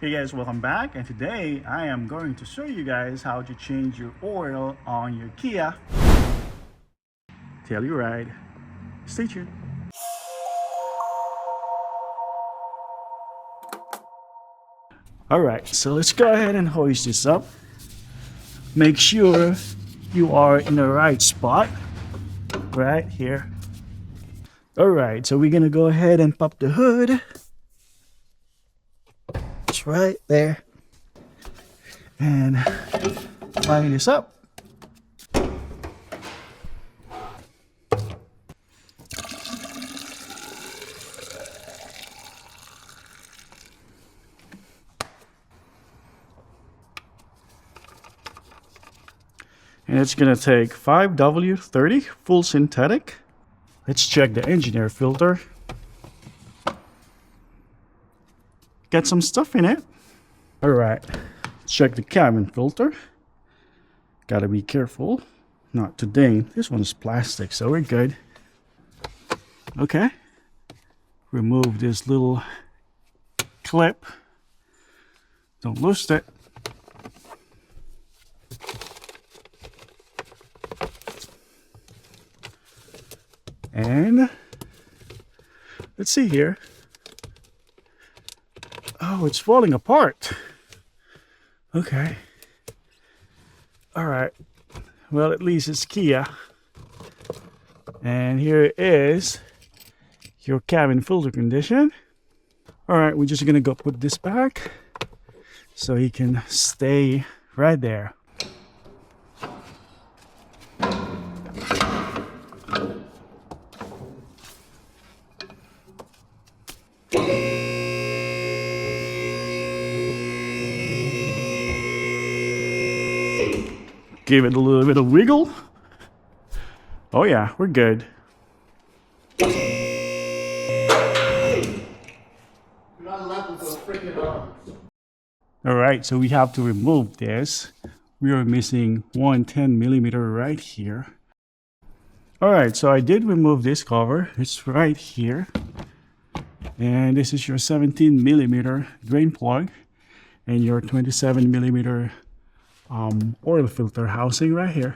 Hey guys, welcome back, and today I am going to show you guys how to change your oil on your Kia Telluride. Stay tuned. Alright, so let's go ahead and hoist this up. Make sure you are in the right spot right here. Alright, so we're gonna go ahead and pop the hood. It's right there. And line this up. And it's gonna take 5W30 full synthetic. Let's check the engine air filter. Got some stuff in it. Alright, check the cabin filter. Gotta be careful not to ding. This one's plastic, so we're good. Okay, remove this little clip. Don't lose it. And let's see here. Oh, it's falling apart. Okay. All right. Well, at least it's Kia. And here is your cabin filter condition. All right, we're just gonna go put this back so he can stay right there. Give it a little bit of wiggle. Oh yeah, we're good. Alright, so we have to remove this. We are missing 110mm right here. Alright, so I did remove this cover. It's right here. And this is your 17mm drain plug and your 27mm oil filter housing right here.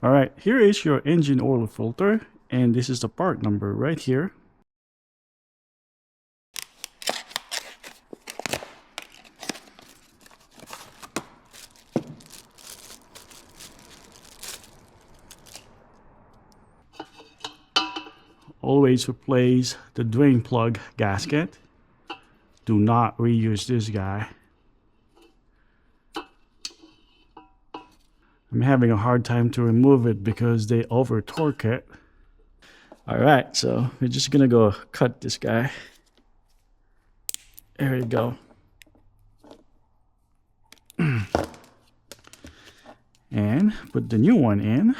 Alright, here is your engine oil filter, and this is the part number right here. Always replace the drain plug gasket. Do not reuse this guy. I'm having a hard time to remove it because they over torque it. Alright, so we're just gonna go cut this guy. There you go. And put the new one in.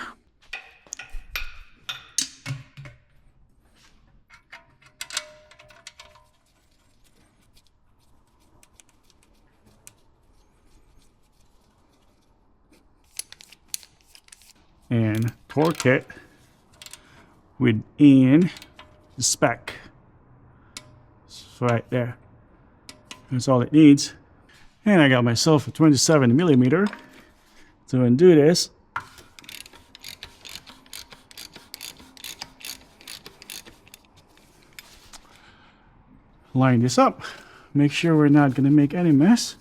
And torque it within the spec. So right there. That's all it needs. And I got myself a 27mm to undo this. Line this up. Make sure we're not going to make any mess.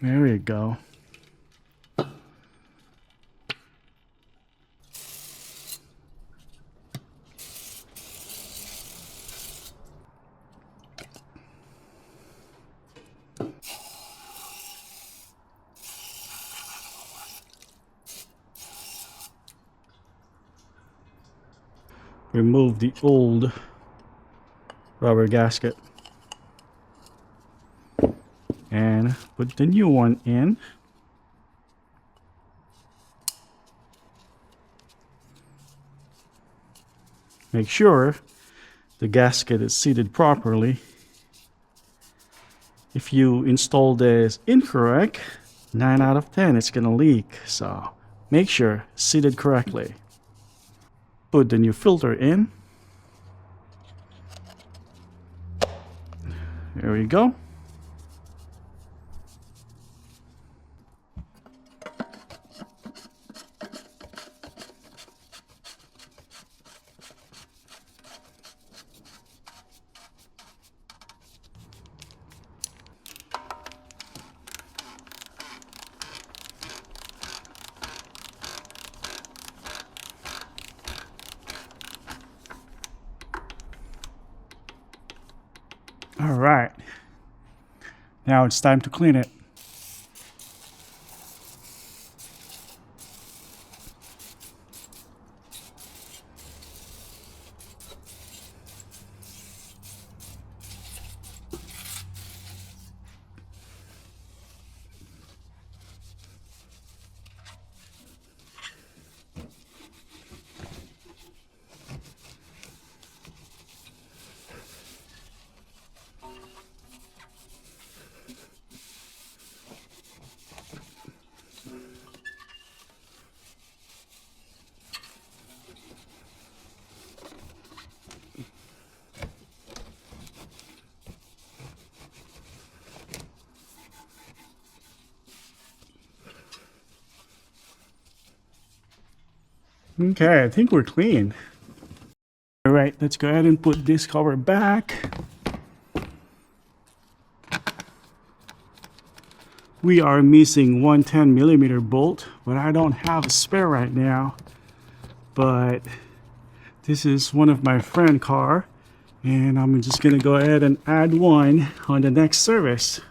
There you go. Remove the old rubber gasket and put the new one in. Make sure the gasket is seated properly. If you install this incorrect, 9 out of 10 it's gonna leak, so make sure it's seated correctly. Put the new filter in. There we go. All right, now it's time to clean it. Okay, I think we're clean. All right, let's go ahead and put this cover back. We are missing one 10mm bolt, but I don't have a spare right now. But this is one of my friend's car, and I'm just gonna go ahead and add one on the next service.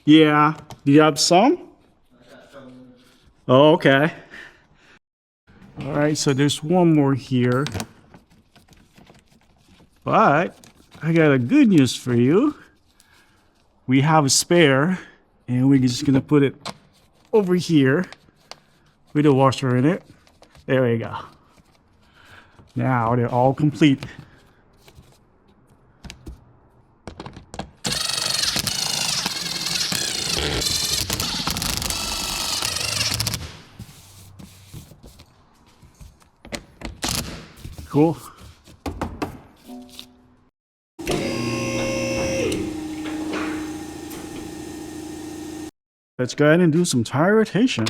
Yeah. Do you have some? Oh, okay. All right, so there's one more here. But I got a good news for you. We have a spare, and we're just gonna put it over here with a washer in it. There we go. Now they're all complete. Cool. Let's go ahead and do some tire rotation.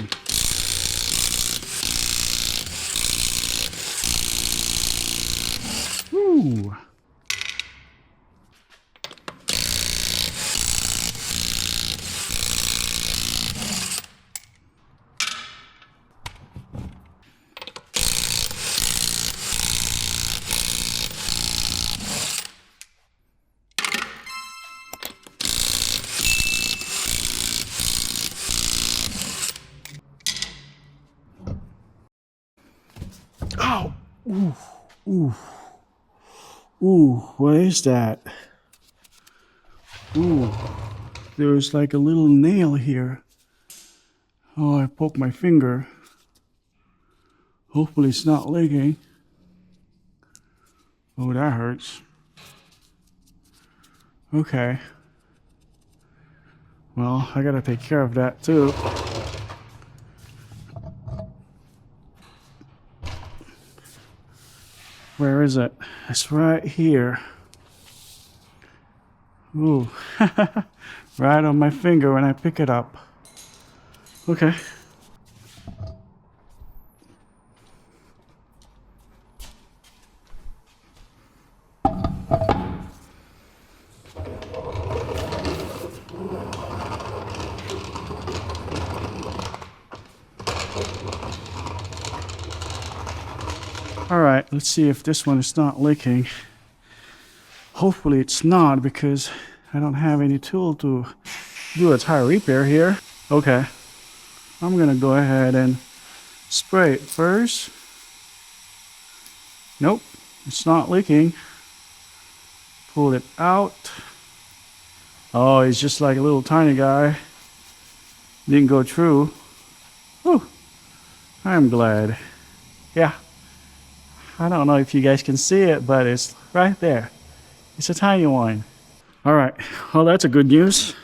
Woo. Oh, ooh, ooh, ooh, what is that? Ooh, there's like a little nail here. Oh, I poked my finger. Hopefully it's not leaking. Oh, that hurts. Okay. Well, I gotta take care of that too. Where is it? It's right here. Ooh, right on my finger when I pick it up. Okay. All right, let's see if this one is not leaking. Hopefully it's not, because I don't have any tool to do a tire repair here. Okay, I'm gonna go ahead and spray it first. Nope, it's not leaking. Pull it out. Oh, it's just like a little tiny guy. Didn't go through. Whew, I'm glad. Yeah, I don't know if you guys can see it, but it's right there. It's a tiny one. All right, well, that's a good news.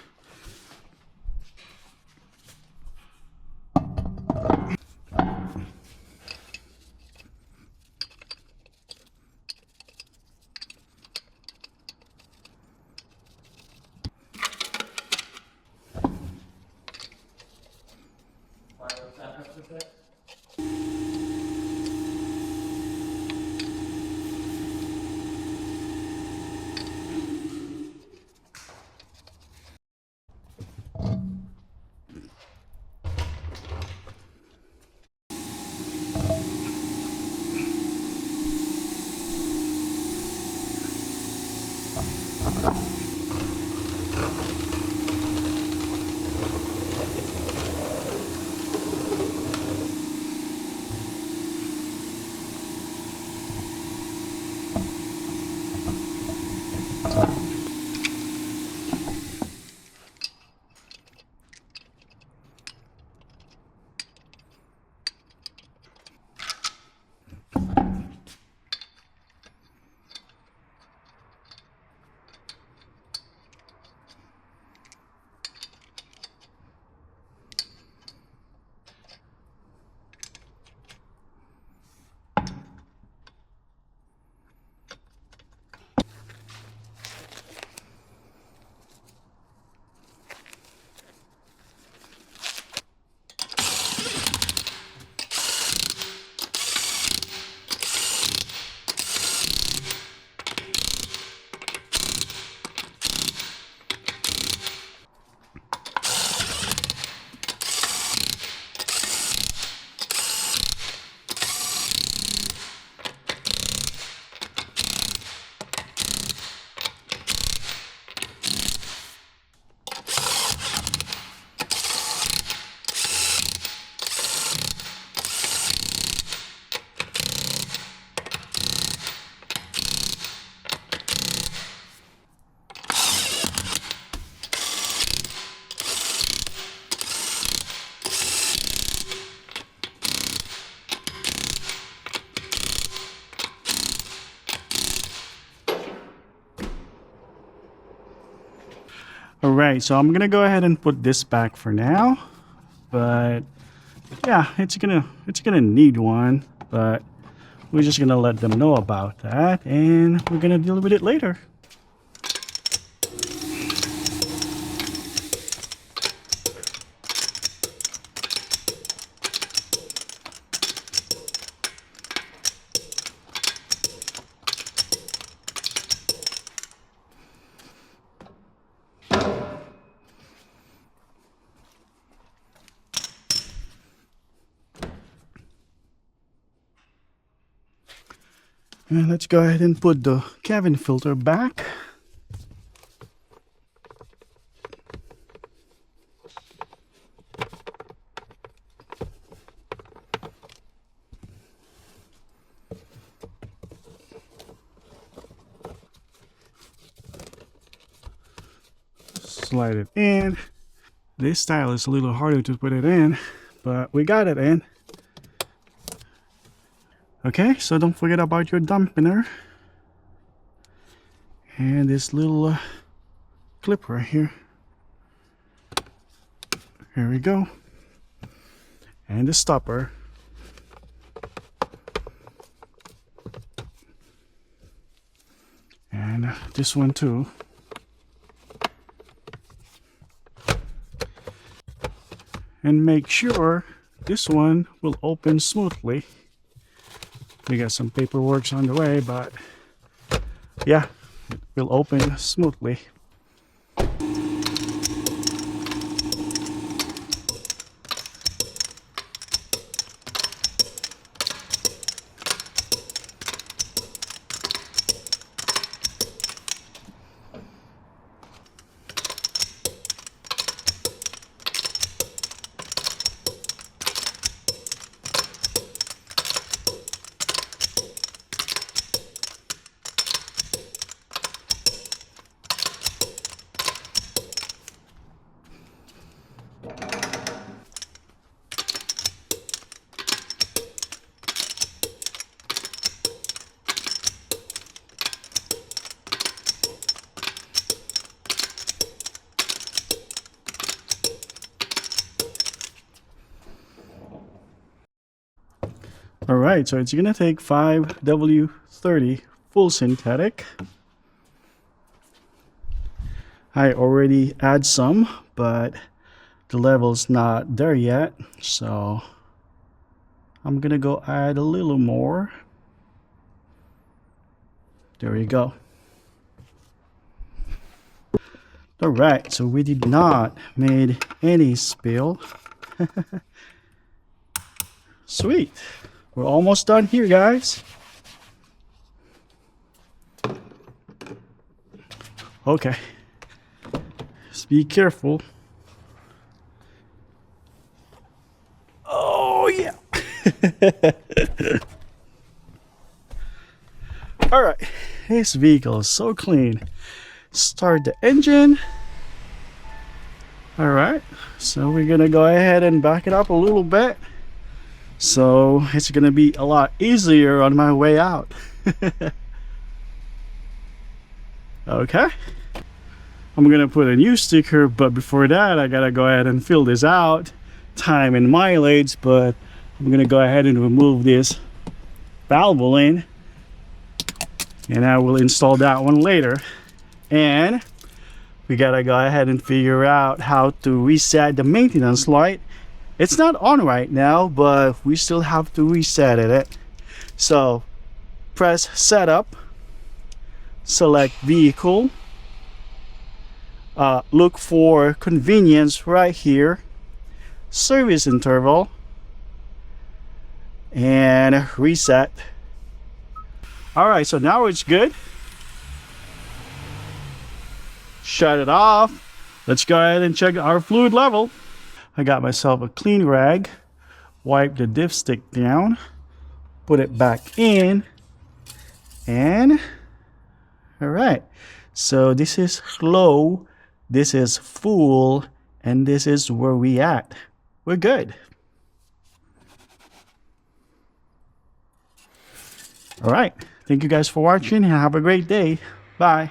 All right, so I'm gonna go ahead and put this back for now, but yeah, it's gonna need one, but we're just gonna let them know about that, and we're gonna deal with it later. And let's go ahead and put the cabin filter back. Slide it in. This style is a little harder to put it in, but we got it in. Okay, so don't forget about your dampener and this little clip right here. Here we go. And the stopper. And this one too. and make sure this one will open smoothly. We got some paperwork on the way, but yeah, it will open smoothly. All right, so it's gonna take 5W30 full synthetic. I already add some, but the level's not there yet, so I'm gonna go add a little more. There you go. All right, so we did not made any spill. Sweet. We're almost done here, guys. Okay. Just be careful. Oh, yeah. All right. This vehicle is so clean. Start the engine. All right. So we're going to go ahead and back it up a little bit. So it's gonna be a lot easier on my way out. Okay, I'm gonna put a new sticker, but before that I gotta go ahead and fill this out, time and mileage. But I'm gonna go ahead and remove this valvoline, and I will install that one later. And we gotta go ahead and figure out how to reset the maintenance light. It's not on right now, but we still have to reset it. So press setup, select vehicle, look for convenience right here, service interval, and reset. All right, so now it's good. Shut it off. Let's go ahead and check our fluid level. I got myself a clean rag, wipe the dipstick down, put it back in, and all right. So this is low, this is full, and this is where we at. We're good. All right. Thank you guys for watching and have a great day. Bye.